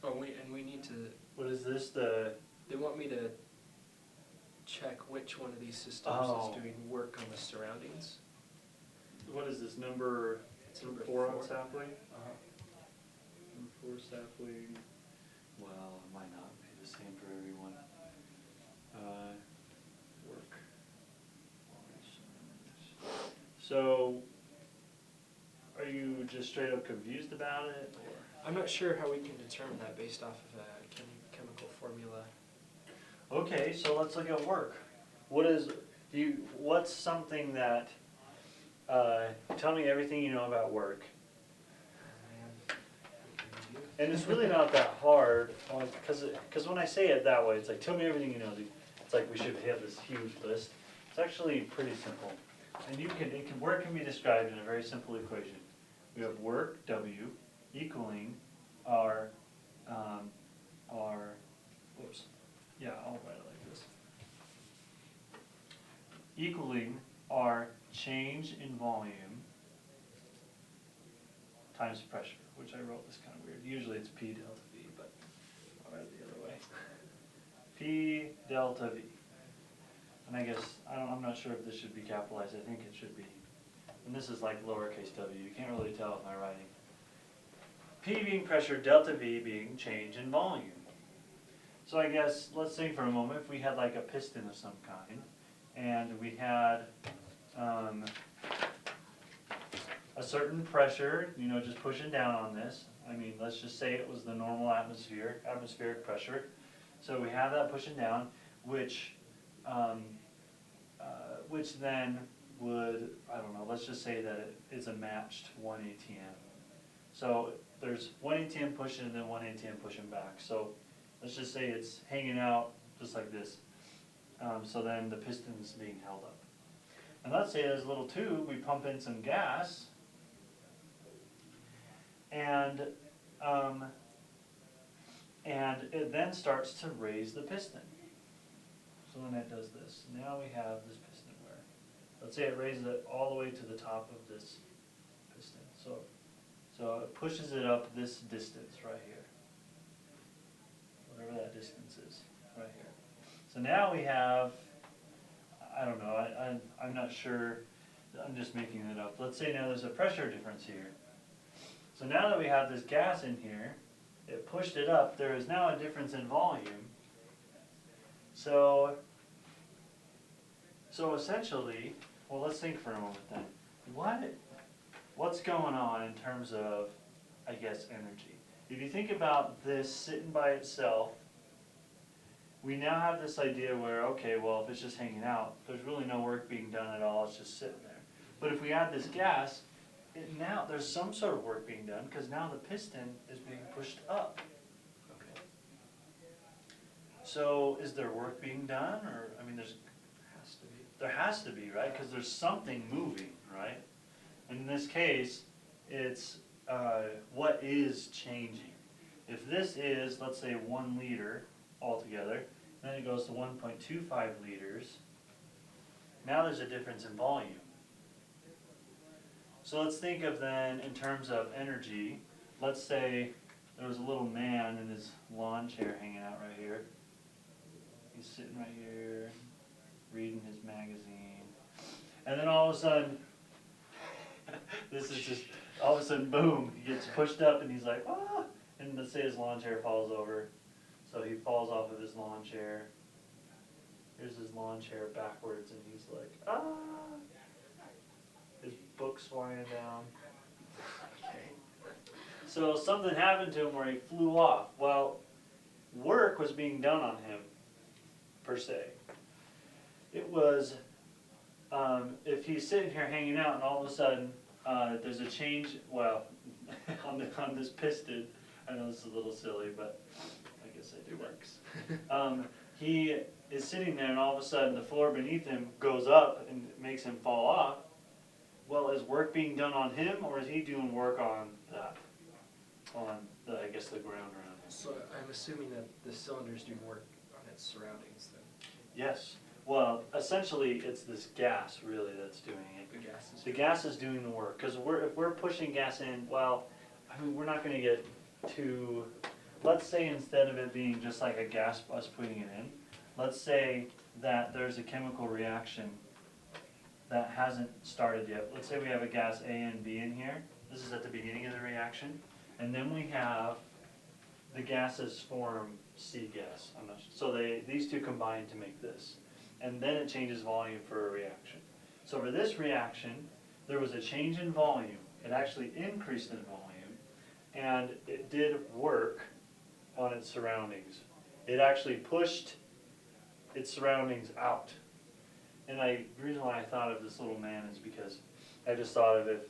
Oh, we need to. What is this? They want me to check which one of these systems is doing work on the surroundings. What is this, number It's number 4 on four. sapling? Number 4 sapling. Well, it might not be the same for everyone. Work. So, are you just straight up confused about it? Or? I'm not sure how we can determine that based off of a chemical formula. Okay, so let's look at work. What's something that, tell me everything you know about work. And it's really not that hard, because when I say it that way, it's like, tell me everything you know. It's like we should have this huge list. It's actually pretty simple. And work can be described in a very simple equation. We have work, W, equaling our, yeah, I'll write it like this. Equaling our change in volume times pressure, which I wrote this kind of weird. Usually it's P delta V, but I'll write it the other way. P delta V. And I guess, I'm not sure if this should be capitalized. I think it should be. And this is like lowercase w. You can't really tell with my writing. P being pressure, delta V being change in volume. So I guess, let's think for a moment, if we had like a piston of some kind, and we had a certain pressure, just pushing down on this. I mean, let's just say it was the normal atmospheric pressure. So we have that pushing down, which then would, I don't know, let's just say that it's a matched 1 ATM. So there's 1 ATM pushing and then 1 ATM pushing back. So let's just say it's hanging out just like this. So then the piston's being held up. And let's say there's a little tube, we pump in some gas, and it then starts to raise the piston. So then it does this. Now we have this piston wear. Let's say it raises it all the way to the top of this piston. So it pushes it up this distance right here. Whatever that distance is, right here. So now we have, I don't know, I'm not sure, I'm just making it up. Let's say now there's a pressure difference here. So now that we have this gas in here, it pushed it up, there is now a difference in volume. So essentially, well, let's think for a moment then. What's going on in terms of, I guess, energy? If you think about this sitting by itself, we now have this idea where, okay, well, if it's just hanging out, there's really no work being done at all, it's just sitting there. But if we add this gas, now there's some sort of work being done, because now the piston is being pushed up. Okay. So is there work being done, or, I mean, there has to be, right? Because there's something moving, right? And in this case, it's what is changing. If this is, let's say, 1 liter altogether, then it goes to 1.25 liters, now there's a difference in volume. So let's think of then, in terms of energy, let's say there was a little man in his lawn chair hanging out right here. He's sitting right here, reading his magazine. And then all of a sudden, this is just, all of a sudden, boom, he gets pushed up and he's like, ah! And let's say his lawn chair falls over. So he falls off of his lawn chair. Here's his lawn chair backwards and he's like, ah! His book's flying down. Okay. So something happened to him where he flew off. Well, work was being done on him, per se. It was, if he's sitting here hanging out and all of a sudden there's a change, well, on this piston, I know this is a little silly, but I guess it works. He is sitting there and all of a sudden the floor beneath him goes up and makes him fall off. Well, is work being done on him, or is he doing work on I guess the ground around him? So I'm assuming that the cylinder's doing work on its surroundings then. Yes. Well, essentially, it's this gas really that's doing it. The gas is doing the work, because if we're pushing gas in, well, I mean, we're not going to get too, let's say instead of it being just like a gas us putting it in, let's say that there's a chemical reaction that hasn't started yet. Let's say we have a gas A and B in here. This is at the beginning of the reaction. And then we have the gases form C gas. So these two combine to make this. And then it changes volume for a reaction. So for this reaction, there was a change in volume. It actually increased in volume. And it did work on its surroundings. It actually pushed its surroundings out. And the reason why I thought of this little man is because I just thought of if,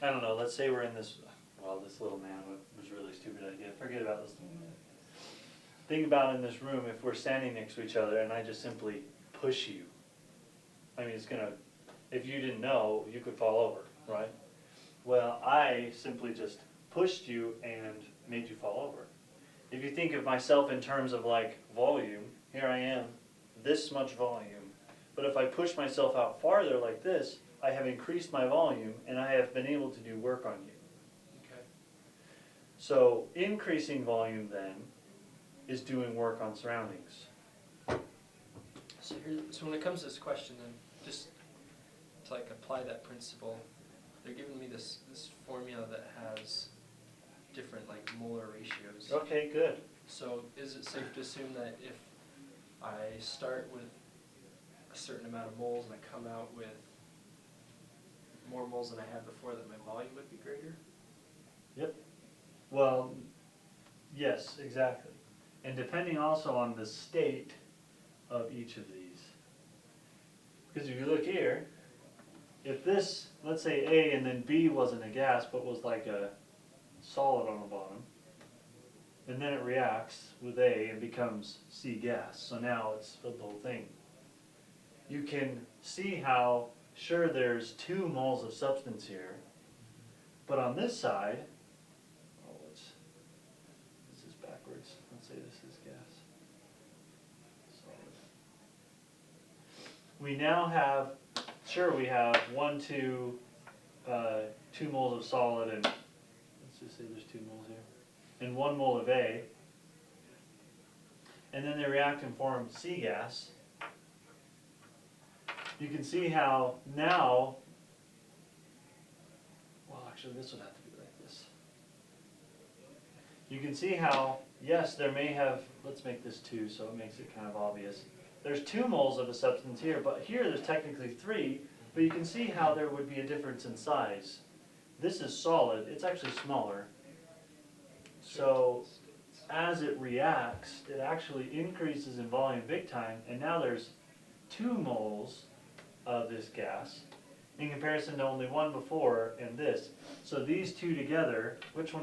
I don't know, let's say we're in this, well, this little man was a really stupid idea. Forget about this little man. Think about in this room, if we're standing next to each other and I just simply push you. I mean, it's gonna, if you didn't know, you could fall over, right? Well, I simply just pushed you and made you fall over. If you think of myself in terms of like volume, here I am, this much volume. But if I push myself out farther like this, I have increased my volume and I have been able to do work on you. Okay. So increasing volume then is doing work on surroundings. So when it comes to this question, then just to like apply that principle, they're giving me this formula that has different like molar ratios. Okay, good. So is it safe to assume that if I start with a certain amount of moles and I come out with more moles than I had before, that my volume would be greater? Yep. Well, yes, exactly. And depending also on the state of each of these. Because if you look here, if this, let's say A and then B wasn't a gas but was like a solid on the bottom, and then it reacts with A and becomes C gas. So now it's filled the whole thing. You can see how, sure, there's 2 moles of substance here, but on this side, this is backwards. Let's say this is gas. Solid. We now have, sure, we have 2 moles of solid, and let's just say there's 2 moles here, and 1 mole of A, and then they react and form C gas. You can see how now, well, actually this would have to be like this. You can see how, yes, there may have, let's make this 2 so it makes it kind of obvious. There's 2 moles of a substance here, but here there's technically 3, but you can see how there would be a difference in size. This is solid, it's actually smaller. So as it reacts, it actually increases in volume big time, and now there's 2 moles of this gas in comparison to only 1 before and this. So these 2 together, what do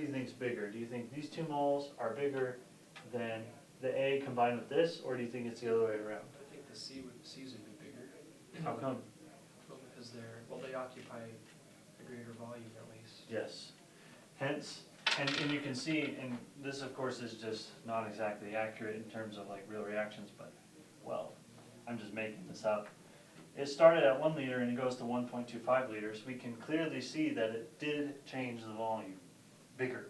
you think is bigger? Do you think these 2 moles are bigger than the A combined with this, or do you think it's the other way around? I think the C's would be bigger. How come? Well, because they occupy a greater volume at least. Yes. Hence, and you can see, and this of course is just not exactly accurate in terms of like real reactions, but, well, I'm just making this up. It started at 1 liter and it goes to 1.25 liters. We can clearly see that it did change the volume, bigger.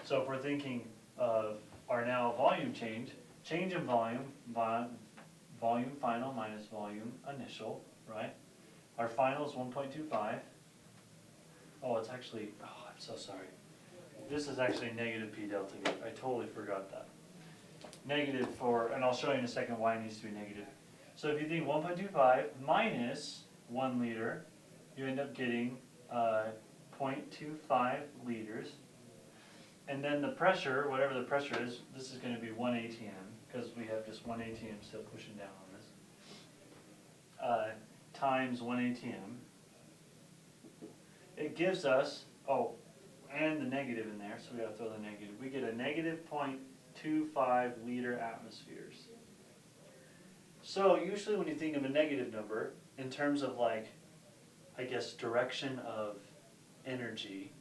So if we're thinking of our now volume change in volume, volume final minus volume initial, right? Our final is 1.25. Oh, it's actually, oh, I'm so sorry. This is actually negative P delta V. I totally forgot that. Negative and I'll show you in a second why it needs to be negative. So if you think 1.25 minus 1 liter, you end up getting 0.25 liters. And then the pressure, whatever the pressure is, this is going to be 1 atm, because we have just 1 atm still pushing down on this, times 1 atm. It gives us, oh, and the negative in there, so we got to throw the negative. We get a negative 0.25 liter atmospheres. So usually when you think of a negative number, in terms of like, I guess, direction of energy,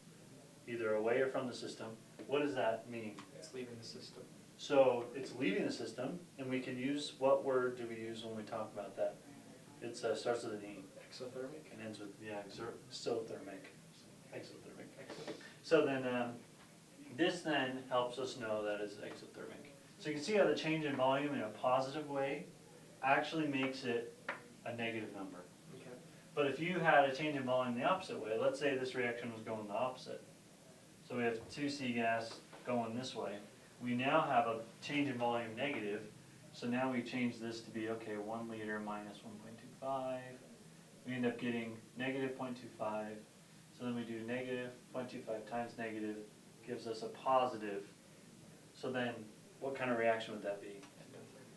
either away or from the system, what does that mean? It's leaving the system. So it's leaving the system, and we can use, what word do we use when we talk about that? It starts with an E. Exothermic? And ends with, yeah, exothermic. Exothermic. So then This then helps us know that it's exothermic. So you can see how the change in volume in a positive way actually makes it a negative number. Okay. But if you had a change in volume the opposite way, let's say this reaction was going the opposite. So we have 2C gas going this way. We now have a change in volume negative. So now we change this to be, okay, 1 liter minus 1.25. We end up getting negative 0.25. So then we do negative 0.25 times negative gives us a positive. So then what kind of reaction would that be?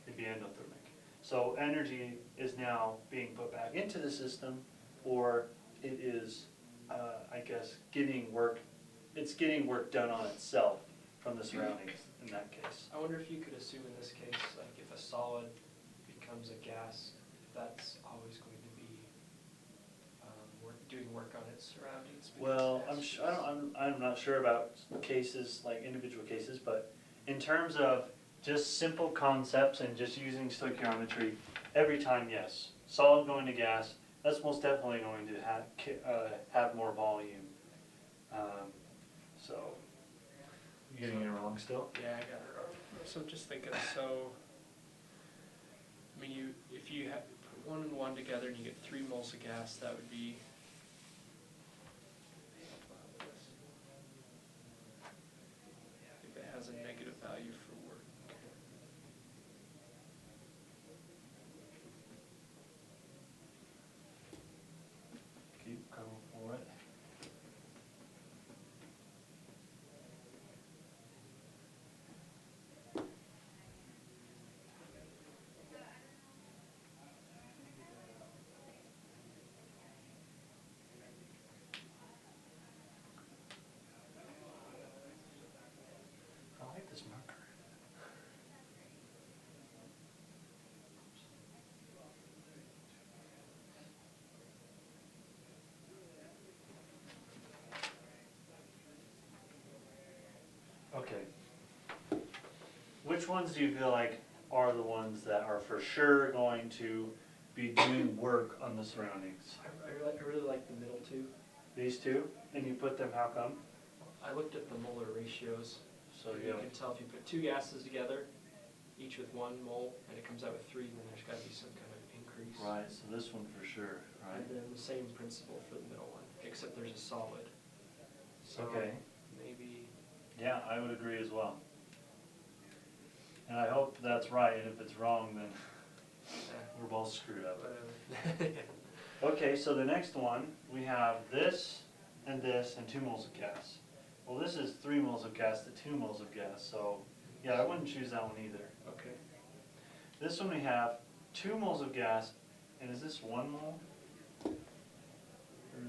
It'd be endothermic. So energy is now being put back into the system, or it is, I guess, getting work. It's getting work done on itself from the surroundings in that case. I wonder if you could assume in this case, like if a solid becomes a gas, if that's always going to be doing work on its surroundings. Well, I'm not sure about cases, like individual cases, but in terms of just simple concepts and just using stoichiometry, every time, yes, solid going to gas, that's most definitely going to have more volume. So, you getting it wrong still? Yeah, I got it wrong. So I'm just thinking, so, I mean, if you put 1 and 1 together and you get 3 moles of gas, that would be, if it has a negative value for work. Keep going for it. I like this marker. Okay. Which ones do you feel like are the ones that are for sure going to be doing work on the surroundings? I really like the middle two. These two? And you put them, how come? I looked at the molar ratios. So You can tell if you put 2 gases together, each with 1 mole, and it comes out with 3, then there's got to be some kind of increase. Right, so this one for sure, right? And then the same principle for the middle one, except there's a solid. So Okay. maybe. Yeah, I would agree as well. And I hope that's right, and if it's wrong, then we're both screwed up. Whatever. Okay, so the next one, we have this and 2 moles of gas. Well, this is 3 moles of gas to 2 moles of gas, so yeah, I wouldn't choose that one either. Okay. This one we have 2 moles of gas, and is this 1 mole? Or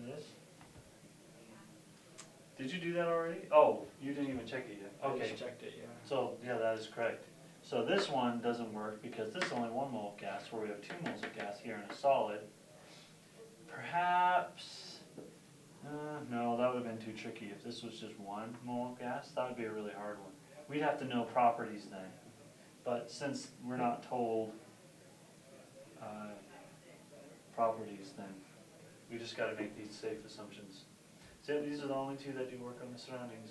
this? Did you do that already? Oh, you didn't even check it yet. I Okay. just checked it, yeah. So, yeah, that is correct. So this one doesn't work because this is only 1 mole of gas, where we have 2 moles of gas here in a solid. Perhaps, no, that would have been too tricky. If this was just 1 mole of gas, that would be a really hard one. We'd have to know properties then. But since we're not told properties, then we just got to make these safe assumptions. So these are the only 2 that do work on the surroundings.